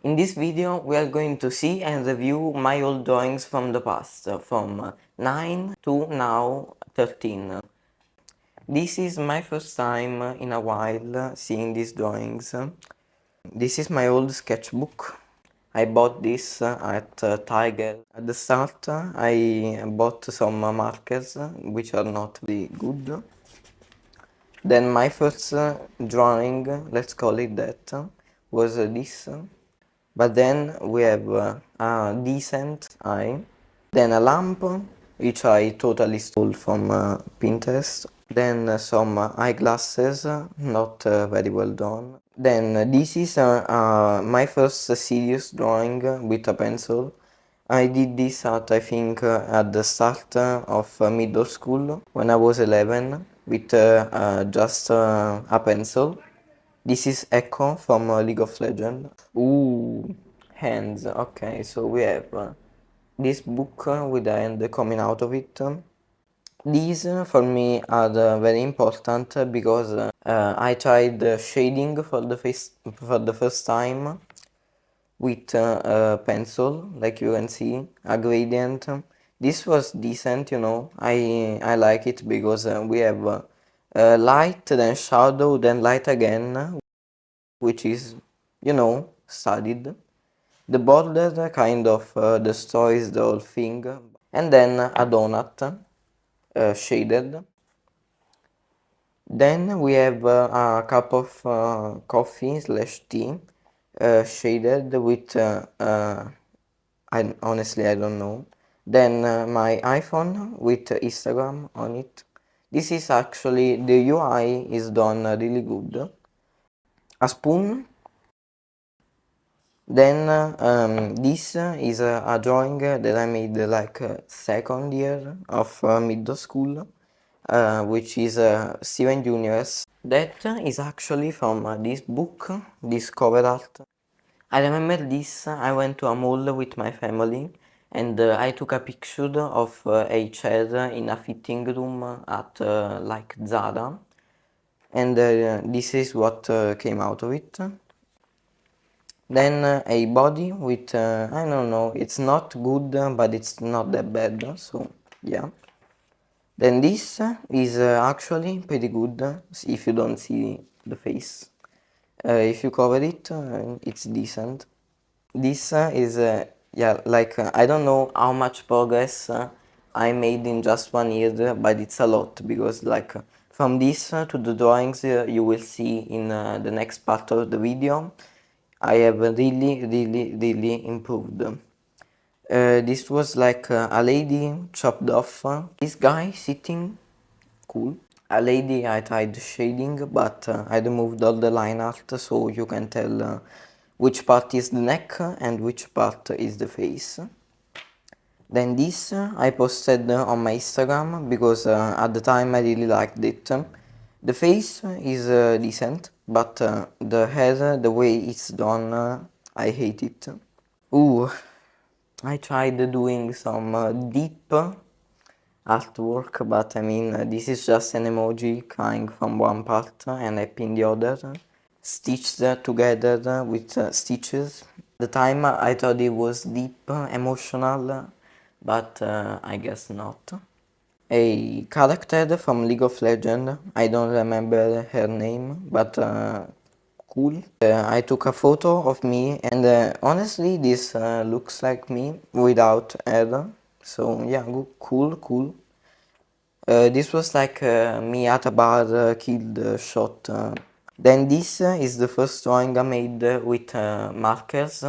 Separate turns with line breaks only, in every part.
In this video we are going to see and review my old drawings from the past, from 9 to now 13. This is my first time in a while seeing these drawings. This is my old sketchbook. I bought this at Tiger. At the start I bought some markers which are not very good. Then my first drawing, let's call it that, was this. But then we have a decent eye, then a lamp, which I totally stole from Pinterest, then some eyeglasses, not very well done. Then this is my first serious drawing with a pencil. I did this at, I think, at the start of middle school when I was 11 with just a pencil. This is Echo from League of Legends. Ooh, hands. Okay, so we have this book with the hand coming out of it. These for me are very important because I tried shading for the first time with a pencil, like you can see, a gradient. This was decent, you know. I like it because we have light, then shadow, then light again, which is, you know, studied. The border kind of destroys the whole thing, and then a donut shaded. Then we have a cup of coffee slash tea shaded with honestly I don't know. Then my iPhone with Instagram on it. This is actually, the UI is done really good. A spoon. Then this is a drawing that I made like second year of middle school, which is Steven Universe. That is actually from this book, this cover art. I remember this, I went to a mall with my family and I took a picture of a chair in a fitting room at like Zara, and this is what came out of it. Then a body with, I don't know, it's not good, but it's not that bad, so yeah. Then this is actually pretty good if you don't see the face. If you cover it, it's decent. This is, yeah, like, I don't know how much progress I made in just 1 year, but it's a lot because, like, from this to the drawings you will see in the next part of the video, I have really improved. This was like a lady chopped off. This guy sitting, cool. A lady I tried shading, but I removed all the line art so you can tell which part is the neck and which part is the face. Then this I posted on my Instagram because at the time I really liked it. The face is decent, but the hair, the way it's done, I hate it. Ooh, I tried doing some deep artwork, but I mean, this is just an emoji coming from one part and I pin the other, stitched together with stitches. The time I thought it was deep, emotional, but I guess not. A character from League of Legends, I don't remember her name, but cool. I took a photo of me and honestly this looks like me without hair, so yeah, cool. This was like me at a bar, killed, shot. Then this is the first drawing I made with markers,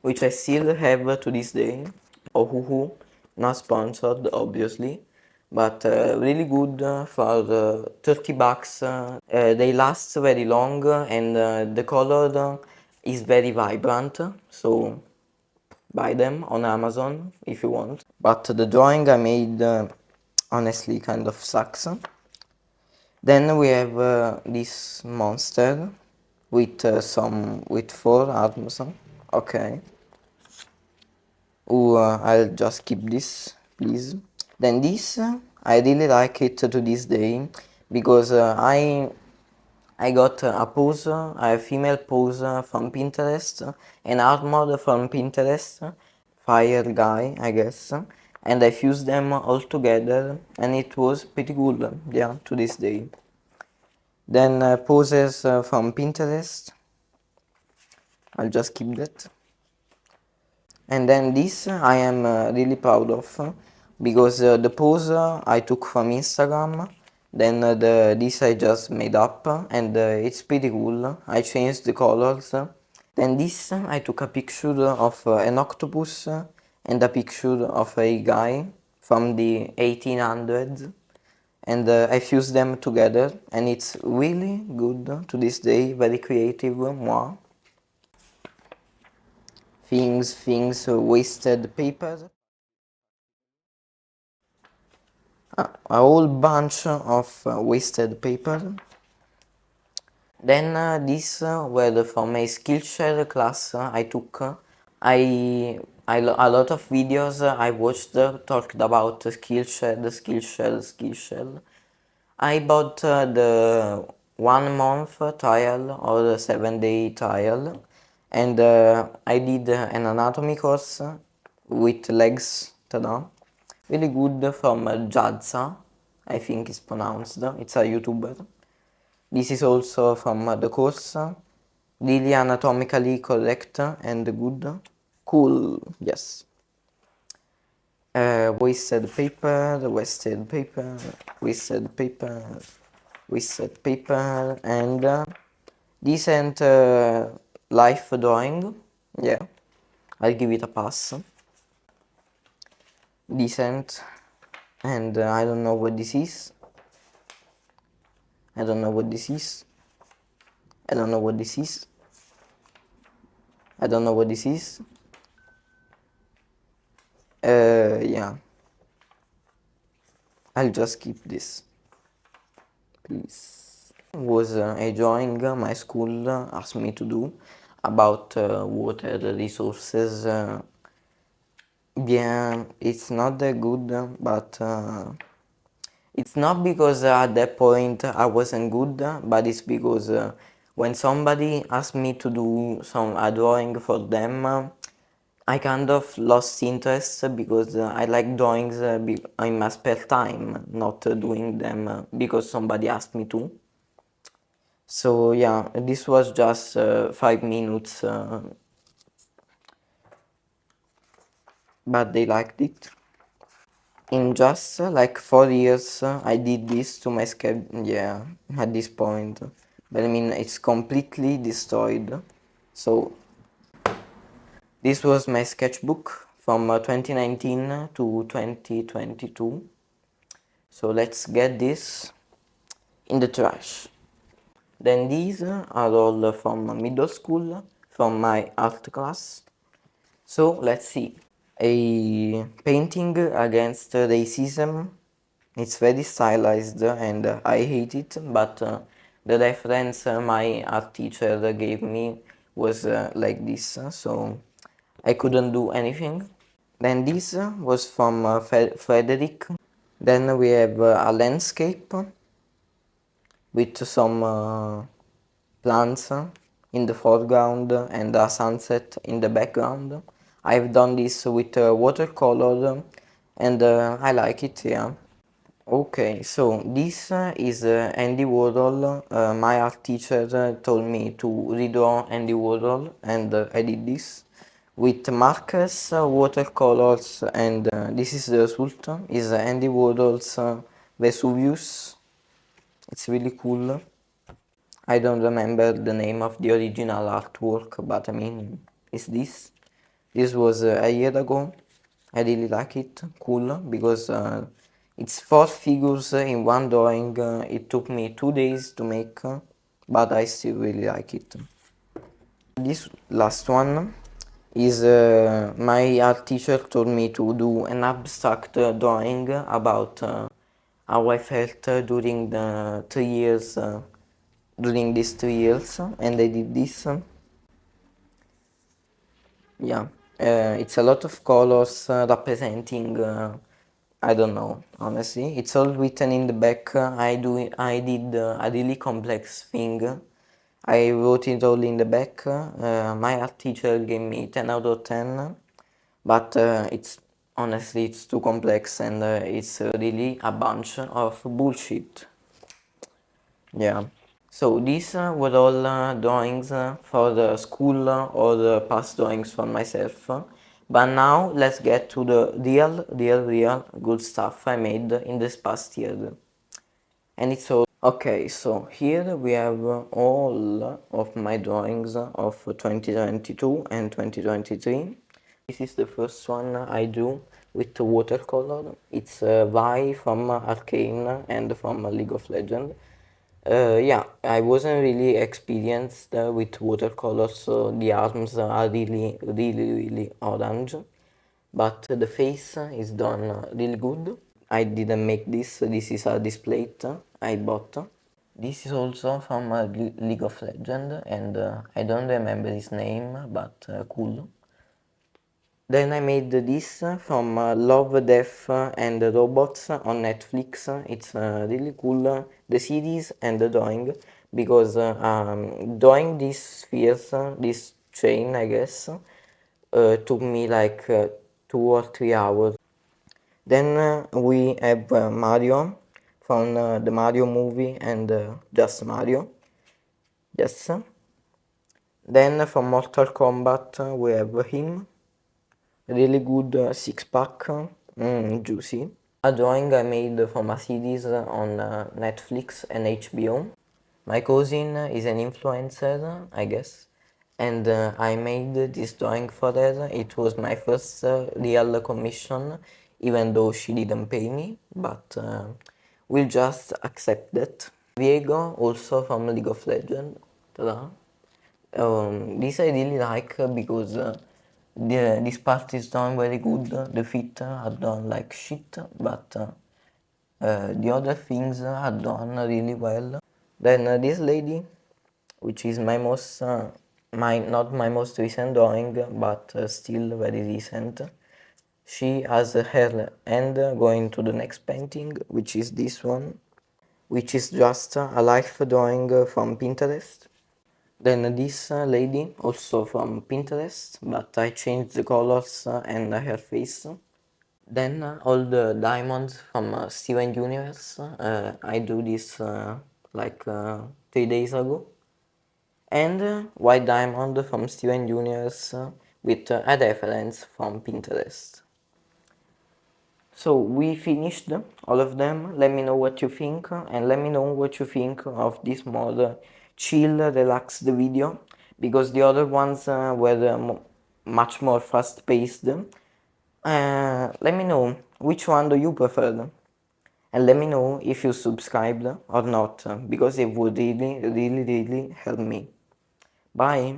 which I still have to this day. Ohuhu, not sponsored obviously, but really good for $30. They last very long and the color is very vibrant, so buy them on Amazon if you want. But the drawing I made honestly kind of sucks. Then we have this monster with with 4 arms. Okay. Ooh, I'll just keep this, please. Then this, I really like it to this day because I got a pose, a female pose from Pinterest, an art model from Pinterest, fire guy, I guess, and I fused them all together, and it was pretty cool, yeah, to this day. Then poses from Pinterest, I'll just keep that. And then this I am really proud of because the pose I took from Instagram, then this I just made up and it's pretty cool. I changed the colors. Then this I took a picture of an octopus and a picture of a guy from the 1800s and I fused them together and it's really good to this day, very creative, moi. Wasted paper. A whole bunch of wasted paper. Then these were from a Skillshare class I took. A lot of videos I watched talked about Skillshare. I bought the 1 month trial or the 7-day trial, and I did an anatomy course with legs. Ta-da! Really good from Jadza, I think it's pronounced. It's a YouTuber. This is also from the course. Really anatomically correct and good. Cool, yes. Wasted paper, wasted paper, wasted paper, wasted paper, and decent life drawing. Yeah, I'll give it a pass. Decent, and I don't know what this is. I don't know what this is. I don't know what this is. I don't know what this is. Yeah. I'll just keep this, please. Was a drawing my school asked me to do about water resources. Yeah, it's not that good, but it's not because at that point I wasn't good, but it's because when somebody asked me to do a drawing for them, I kind of lost interest because I like drawings in my spare time, not doing them because somebody asked me to. So yeah, this was just 5 minutes, but they liked it. In just like 4 years, I did this to my sketch. Yeah, at this point, but I mean it's completely destroyed. So this was my sketchbook from 2019 to 2022. So let's get this in the trash. Then these are all from middle school, from my art class. So let's see. A painting against racism. It's very stylized and I hate it, but the reference my art teacher gave me was like this, so I couldn't do anything. Then this was from Frederick. Then we have a landscape with some plants in the foreground and a sunset in the background. I've done this with watercolor and I like it, yeah. Okay, so this is Andy Warhol. My art teacher told me to redraw Andy Warhol and I did this with markers, watercolors, and this is the result. Is Andy Warhol's Vesuvius. It's really cool. I don't remember the name of the original artwork, but I mean, it's this. This was a year ago. I really like it. Cool, because it's 4 figures in one drawing. It took me 2 days to make, but I still really like it. This last one is my art teacher told me to do an abstract drawing about how I felt during the 3 years, during these 3 years, and I did this. Yeah, it's a lot of colors representing I don't know, honestly. It's all written in the back. I did a really complex thing. I wrote it all in the back. My art teacher gave me 10 out of 10, but it's honestly it's too complex and it's really a bunch of bullshit. Yeah. So these were all drawings for the school or the past drawings for myself. But now let's get to the real good stuff I made in this past year. And it's all okay. So here we have all of my drawings of 2022 and 2023. This is the first one I drew with watercolor. It's Vi from Arcane and from League of Legends. Yeah, I wasn't really experienced with watercolors, so the arms are really orange, but the face is done really good. I didn't make this is a display I bought. This is also from League of Legends, and I don't remember his name, but cool. Then I made this from Love, Death and Robots on Netflix. It's really cool, the series and the drawing, because drawing these spheres, this chain, I guess, took me like 2 or 3 hours. Then we have Mario from the Mario movie and just Mario. Yes. Then from Mortal Kombat we have him. Really good six pack, juicy. A drawing I made from a series on Netflix and HBO. My cousin is an influencer, I guess, and I made this drawing for her. It was my first real commission, even though she didn't pay me, but we'll just accept that. Viego, also from League of Legends. Ta-da. This I really like because this part is done very good, the feet are done like shit, but the other things are done really well. Then this lady, which is my most, not my most recent drawing, but still very recent. She has her hand going to the next painting, which is this one, which is just a life drawing from Pinterest. Then this lady, also from Pinterest, but I changed the colors and her face. Then all the diamonds from Steven Universe. I do this like 3 days ago. And white diamond from Steven Universe with a reference from Pinterest. So we finished all of them. Let me know what you think and let me know what you think of this more chill, relaxed video, because the other ones were much more fast paced. Let me know which one do you prefer and let me know if you subscribed or not, because it would really help me. Bye!